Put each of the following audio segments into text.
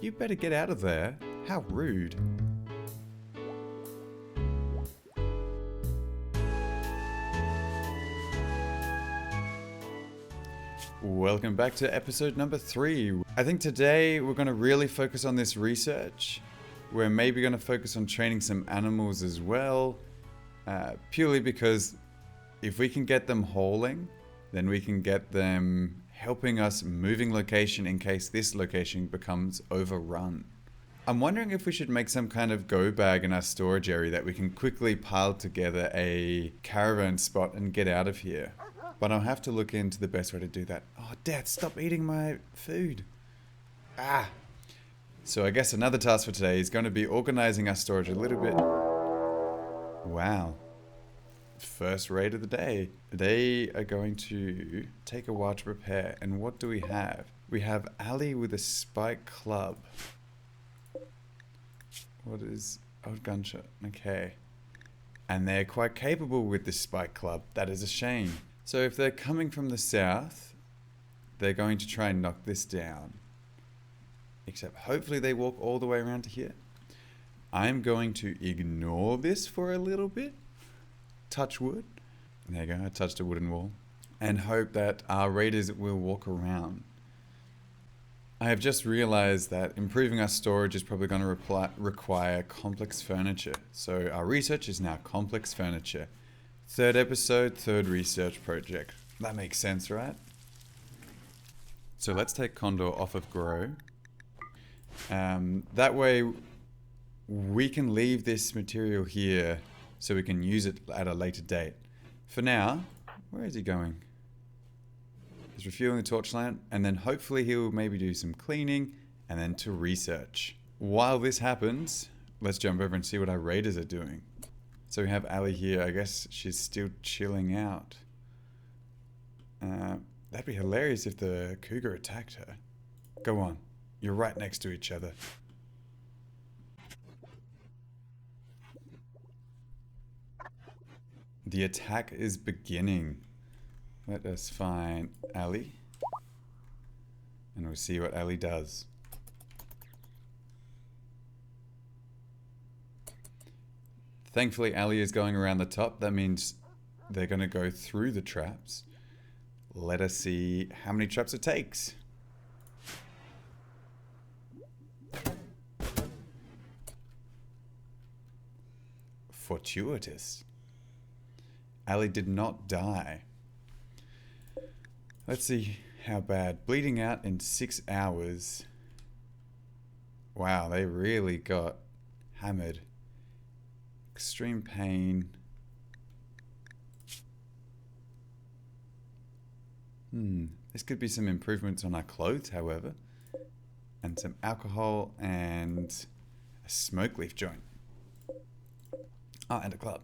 You better get out of there. How rude. Welcome back to episode number 3. I think today we're going to really focus on this research. We're maybe going to focus on training some animals as well. Purely because if we can get them hauling, then we can get them helping us moving location in case this location becomes overrun. I'm wondering if we should make some kind of go bag in our storage area that we can quickly pile together a caravan spot and get out of here. But I'll have to look into the best way to do that. Oh, Dad, stop eating my food. Ah. So I guess another task for today is going to be organizing our storage a little bit. Wow. First raid of the day. They are going to take a while to prepare. And what do we have? We have Ali with a spike club. What is... oh, gunshot. Okay. And they're quite capable with this spike club. That is a shame. So if they're coming from the south, they're going to try and knock this down. Except hopefully they walk all the way around to here. I'm going to ignore this for a little bit. Touch wood. There you go, I touched a wooden wall. And hope that our raiders will walk around. I have just realized that improving our storage is probably going to require complex furniture. So our research is now complex furniture. 3rd episode, 3rd research project. That makes sense, right? So let's take Condor off of Grow. That way we can leave this material here so we can use it at a later date. For now, where is he going? He's refueling the torch lamp, and then hopefully he'll maybe do some cleaning and then to research. While this happens, let's jump over and see what our raiders are doing. So we have Ali here. I guess she's still chilling out. That'd be hilarious if the cougar attacked her. Go on. You're right next to each other. The attack is beginning. Let us find Ali. And we'll see what Ali does. Thankfully, Ali is going around the top. That means they're going to go through the traps. Let us see how many traps it takes. Fortuitous. Ali did not die. Let's see how bad. Bleeding out in 6 hours. Wow, they really got hammered. Extreme pain. This could be some improvements on our clothes, however. And some alcohol and a smoke leaf joint. Oh, and a club.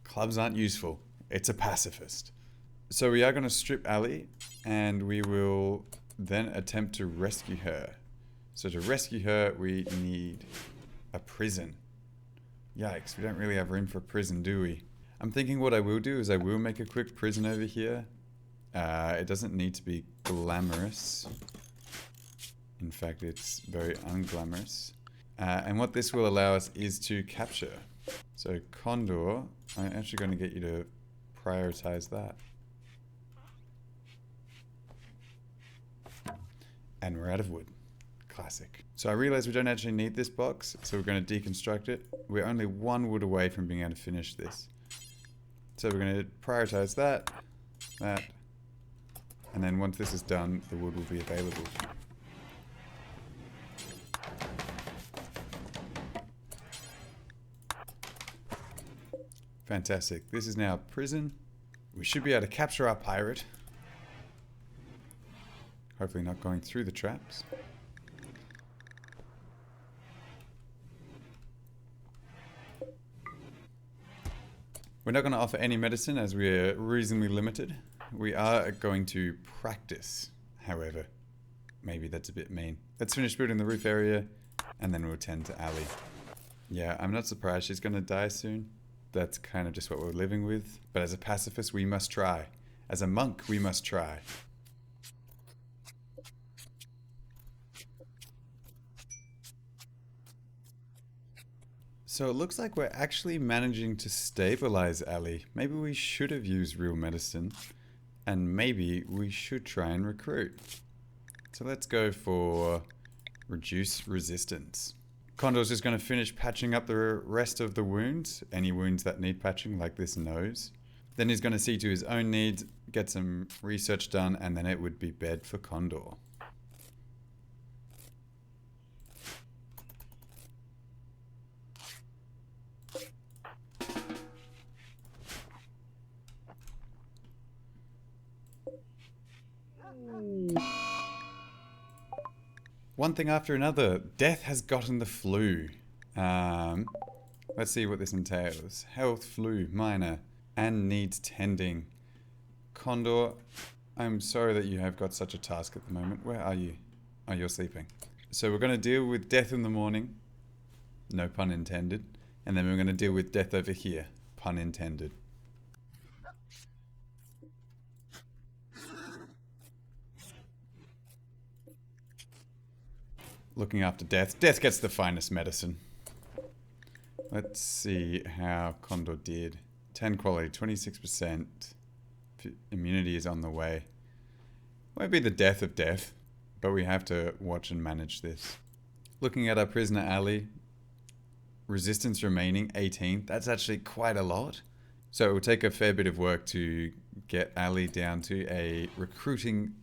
Clubs aren't useful. It's a pacifist. So we are going to strip Ali, and we will then attempt to rescue her. So to rescue her, we need a prison. Yikes, we don't really have room for a prison, do we? I'm thinking what I will do is I will make a quick prison over here. It doesn't need to be glamorous. In fact, it's very unglamorous. And what this will allow us is to capture. So Condor, I'm actually going to get you to prioritize that. And we're out of wood. Classic. So I realize we don't actually need this box, so we're going to deconstruct it. We're only 1 wood away from being able to finish this. So we're going to prioritize that, and then once this is done, the wood will be available. Fantastic. This is now prison. We should be able to capture our pirate. Hopefully not going through the traps. We're not going to offer any medicine as we're reasonably limited. We are going to practice, however. Maybe that's a bit mean. Let's finish building the roof area, and then we'll tend to Ali. Yeah, I'm not surprised she's going to die soon. That's kind of just what we're living with. But as a pacifist, we must try. As a monk, we must try. So it looks like we're actually managing to stabilize Ali. Maybe we should have used real medicine, and maybe we should try and recruit. So let's go for reduce resistance. Condor's just going to finish patching up the rest of the wounds, any wounds that need patching, like this nose. Then he's going to see to his own needs, get some research done, and then it would be bed for Condor. One thing after another, Death has gotten the flu. Let's see what this entails. Health, flu, minor, and needs tending. Condor, I'm sorry that you have got such a task at the moment. Where are you? Oh, you're sleeping. So we're going to deal with Death in the morning. No pun intended. And then we're going to deal with Death over here. Pun intended. Looking after Death. Death gets the finest medicine. Let's see how Condor did. 10 quality, 26%. Immunity is on the way. Won't be the death of Death, but we have to watch and manage this. Looking at our prisoner Ali. Resistance remaining, 18. That's actually quite a lot. So it will take a fair bit of work to get Ali down to a recruiting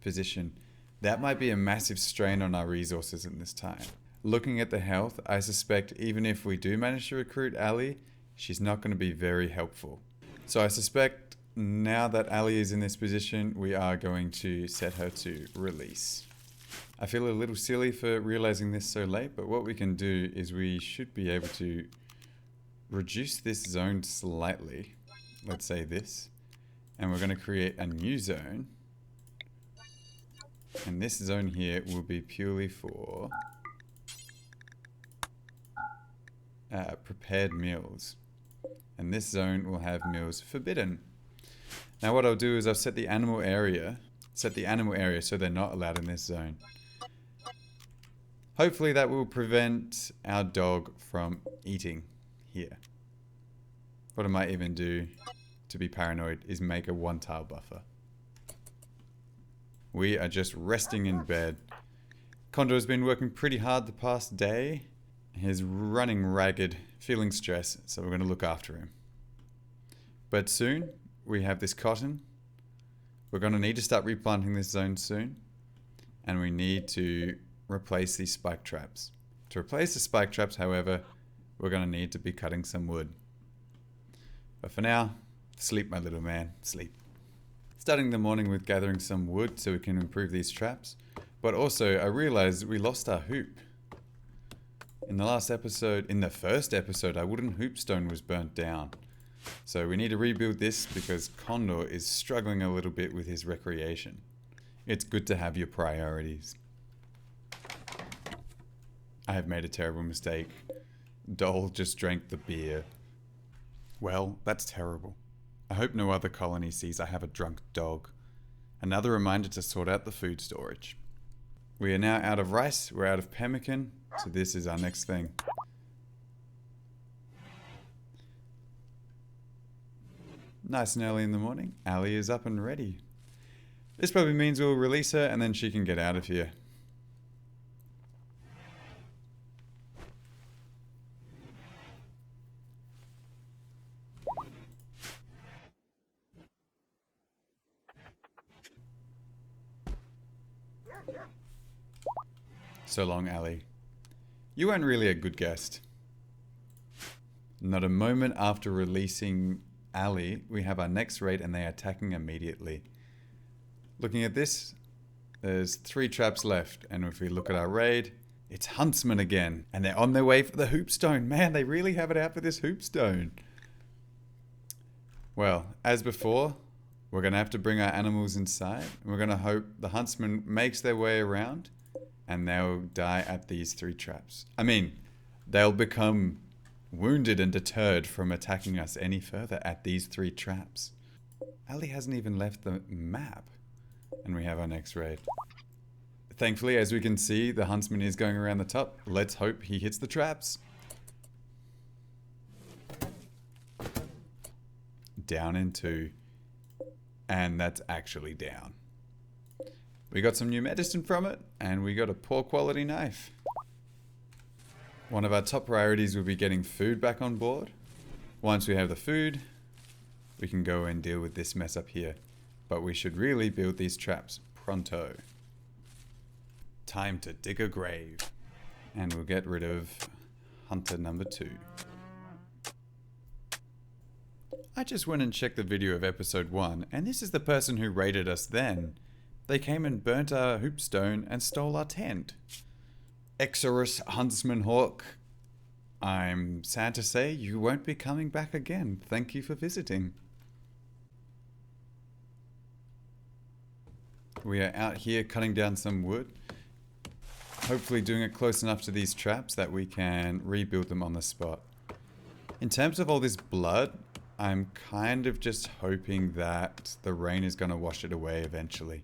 position. That might be a massive strain on our resources in this time. Looking at the health, I suspect even if we do manage to recruit Ali, she's not going to be very helpful. So I suspect now that Ali is in this position, we are going to set her to release. I feel a little silly for realizing this so late, but what we can do is we should be able to reduce this zone slightly. Let's say this. And we're going to create a new zone. And this zone here will be purely for prepared meals. And this zone will have meals forbidden. Now what I'll do is I'll set the animal area so they're not allowed in this zone. Hopefully that will prevent our dog from eating here. What I might even do to be paranoid is make a 1-tile buffer. We are just resting in bed. Condor has been working pretty hard the past day. He's running ragged, feeling stress, so we're going to look after him. But soon, we have this cotton. We're going to need to start replanting this zone soon. And we need to replace these spike traps. To replace the spike traps, however, we're going to need to be cutting some wood. But for now, sleep, my little man, sleep. Starting the morning with gathering some wood so we can improve these traps. But also, I realized we lost our hoop. In the first episode, our wooden hoop stone was burnt down. So we need to rebuild this because Condor is struggling a little bit with his recreation. It's good to have your priorities. I have made a terrible mistake. Dole just drank the beer. Well, that's terrible. I hope no other colony sees I have a drunk dog. Another reminder to sort out the food storage. We are now out of rice, we're out of pemmican, so this is our next thing. Nice and early in the morning, Ali is up and ready. This probably means we'll release her and then she can get out of here. So long, Ali. You weren't really a good guest. Not a moment after releasing Ali, we have our next raid and they are attacking immediately. Looking at this, there's 3 traps left, and if we look at our raid, it's huntsmen again, and they're on their way for the hoopstone. Man, they really have it out for this hoopstone. Well, as before, we're going to have to bring our animals inside, and we're going to hope the huntsman makes their way around, and they'll die at these 3 traps. I mean, they'll become wounded and deterred from attacking us any further at these 3 traps. Ali hasn't even left the map. And we have our next raid. Thankfully, as we can see, the huntsman is going around the top. Let's hope he hits the traps. down in 2. And that's actually down. We got some new medicine from it, and we got a poor quality knife. One of our top priorities will be getting food back on board. Once we have the food, we can go and deal with this mess up here. But we should really build these traps pronto. Time to dig a grave. And we'll get rid of hunter number 2. I just went and checked the video of episode 1, and this is the person who raided us then. They came and burnt our hoopstone and stole our tent. Exorus Huntsman Hawk, I'm sad to say you won't be coming back again. Thank you for visiting. We are out here cutting down some wood. Hopefully doing it close enough to these traps that we can rebuild them on the spot. In terms of all this blood, I'm kind of just hoping that the rain is going to wash it away eventually.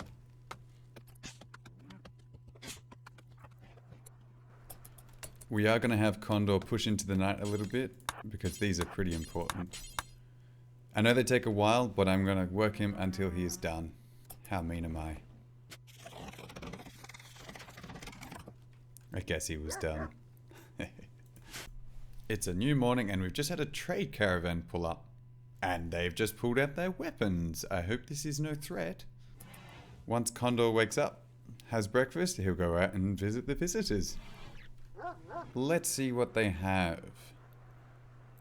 We are going to have Condor push into the night a little bit because these are pretty important. I know they take a while, but I'm going to work him until he is done. How mean am I? I guess he was done. It's a new morning and we've just had a trade caravan pull up. And they've just pulled out their weapons. I hope this is no threat. Once Condor wakes up, has breakfast, he'll go out and visit the visitors. Let's see what they have.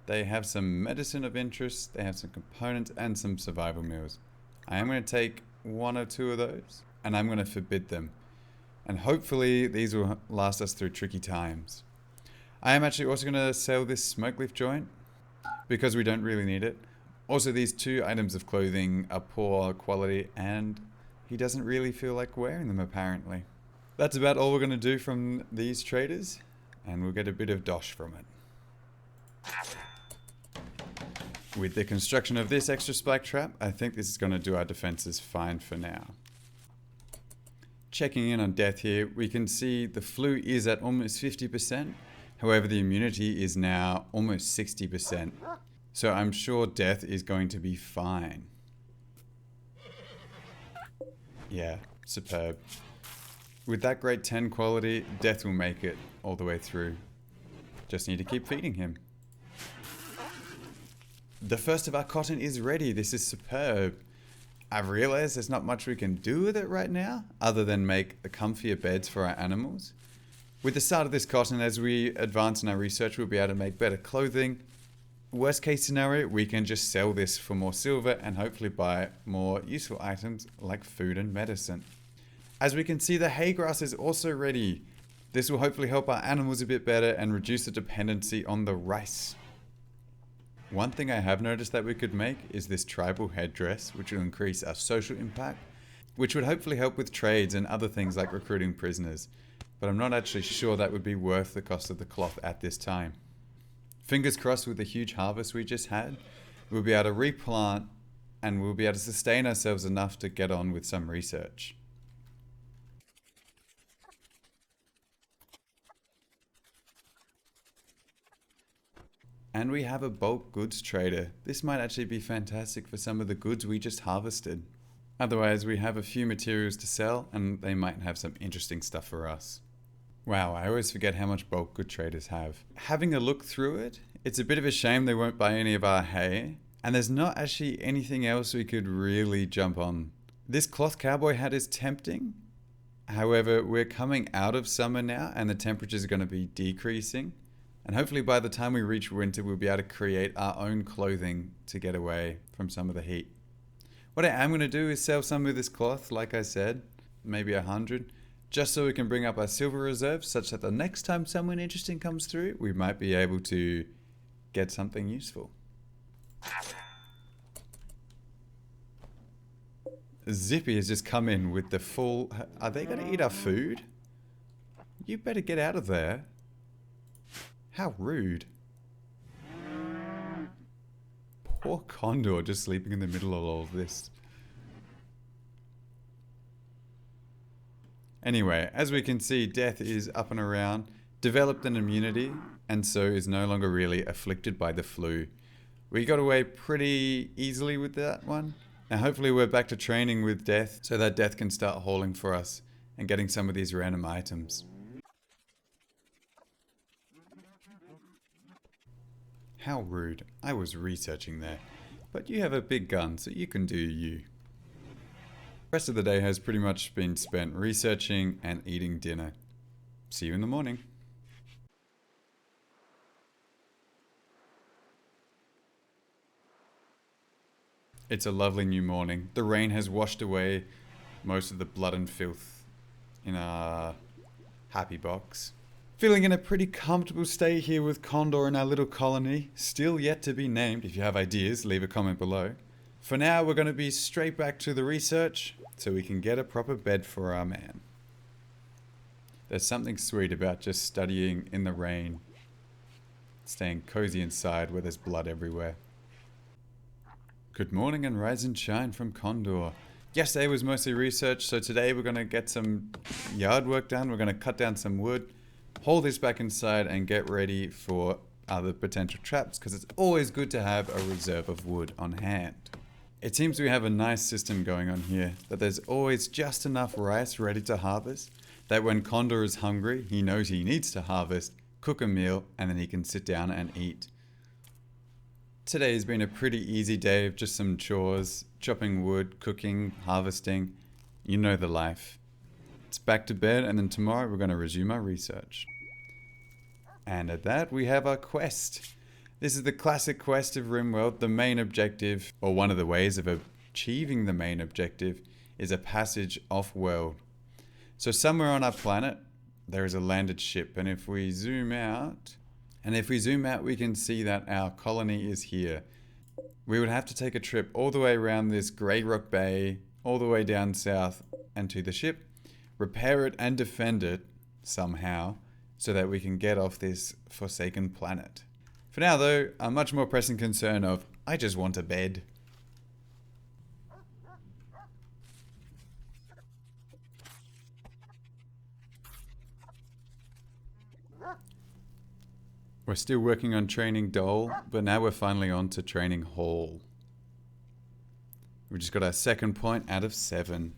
They have some medicine of interest, they have some components and some survival meals. I am going to take 1 or 2 of those and I'm going to forbid them. And hopefully these will last us through tricky times. I am actually also going to sell this smoke leaf joint because we don't really need it. Also, these 2 items of clothing are poor quality and he doesn't really feel like wearing them apparently. That's about all we're going to do from these traders and we'll get a bit of dosh from it. With the construction of this extra spike trap, I think this is going to do our defenses fine for now. Checking in on death here, we can see the flu is at almost 50%. However, the immunity is now almost 60%. So I'm sure death is going to be fine. Yeah, superb. With that great 10 quality, death will make it all the way through. Just need to keep feeding him. The first of our cotton is ready. This is superb. I've realized there's not much we can do with it right now, other than make the comfier beds for our animals. With the start of this cotton, as we advance in our research, we'll be able to make better clothing. Worst case scenario, we can just sell this for more silver and hopefully buy more useful items like food and medicine. As we can see, the hay grass is also ready. This will hopefully help our animals a bit better and reduce the dependency on the rice. One thing I have noticed that we could make is this tribal headdress, which will increase our social impact, which would hopefully help with trades and other things like recruiting prisoners. But I'm not actually sure that would be worth the cost of the cloth at this time. Fingers crossed with the huge harvest we just had, we'll be able to replant and we'll be able to sustain ourselves enough to get on with some research. And we have a bulk goods trader. This might actually be fantastic for some of the goods we just harvested. Otherwise, we have a few materials to sell and they might have some interesting stuff for us. Wow, I always forget how much bulk good traders have. Having a look through it, it's a bit of a shame they won't buy any of our hay, and there's not actually anything else we could really jump on. This cloth cowboy hat is tempting. However, we're coming out of summer now and the temperatures are going to be decreasing. And hopefully by the time we reach winter, we'll be able to create our own clothing to get away from some of the heat. What I am going to do is sell some of this cloth, like I said, maybe 100, just so we can bring up our silver reserves such that the next time someone interesting comes through, we might be able to get something useful. Zippy has just come in with the full... Are they going to eat our food? You better get out of there. How rude. Poor Condor just sleeping in the middle of all of this. Anyway, as we can see, Death is up and around, developed an immunity, and so is no longer really afflicted by the flu. We got away pretty easily with that one. Now hopefully we're back to training with Death so that Death can start hauling for us and getting some of these random items. How rude. I was researching there. But you have a big gun, so you can do you. The rest of the day has pretty much been spent researching and eating dinner. See you in the morning. It's a lovely new morning. The rain has washed away most of the blood and filth in our happy box. Feeling in a pretty comfortable state here with Condor in our little colony. Still yet to be named. If you have ideas, leave a comment below. For now, we're going to be straight back to the research so we can get a proper bed for our man. There's something sweet about just studying in the rain. Staying cozy inside where there's blood everywhere. Good morning and rise and shine from Condor. Yesterday was mostly research, so today we're going to get some yard work done. We're going to cut down some wood, haul this back inside and get ready for other potential traps because it's always good to have a reserve of wood on hand. It seems we have a nice system going on here, that there's always just enough rice ready to harvest, that when Condor is hungry, he knows he needs to harvest, cook a meal, and then he can sit down and eat. Today has been a pretty easy day of just some chores, chopping wood, cooking, harvesting. You know the life. It's back to bed, and then tomorrow we're going to resume our research. And at that, we have our quest. This is the classic quest of RimWorld. The main objective, or one of the ways of achieving the main objective, is a passage off-world. So somewhere on our planet, there is a landed ship, and if we zoom out, we can see that our colony is here. We would have to take a trip all the way around this Grey Rock Bay, all the way down south, and to the ship, repair it and defend it somehow, so that we can get off this forsaken planet. For now though, a much more pressing concern of, I just want a bed. We're still working on training Dole, but now we're finally on to training Hall. We just got our second point out of 7.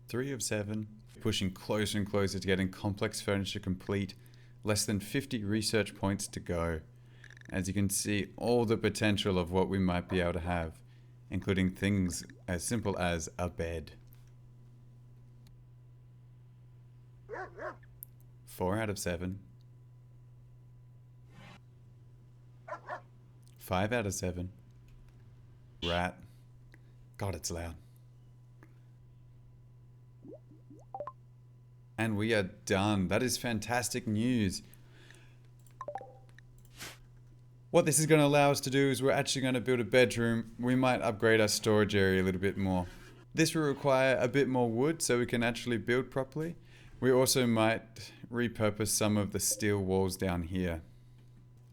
Three of 7. Pushing closer and closer to getting complex furniture complete. Less than 50 research points to go. As you can see, all the potential of what we might be able to have, including things as simple as a bed. 4 out of 7. 5 out of 7. Rat. God, it's loud. And we are done. That is fantastic news. What this is going to allow us to do is we're actually going to build a bedroom. We might upgrade our storage area a little bit more. This will require a bit more wood so we can actually build properly. We also might repurpose some of the steel walls down here.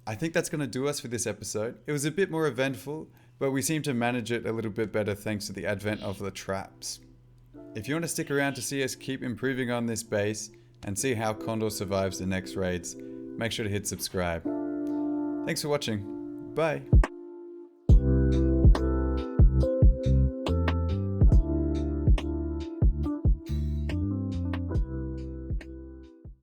I think that's going to do us for this episode. It was a bit more eventful, but we seem to manage it a little bit better thanks to the advent of the traps. If you want to stick around to see us keep improving on this base and see how Condor survives the next raids, make sure to hit subscribe. Thanks for watching. Bye.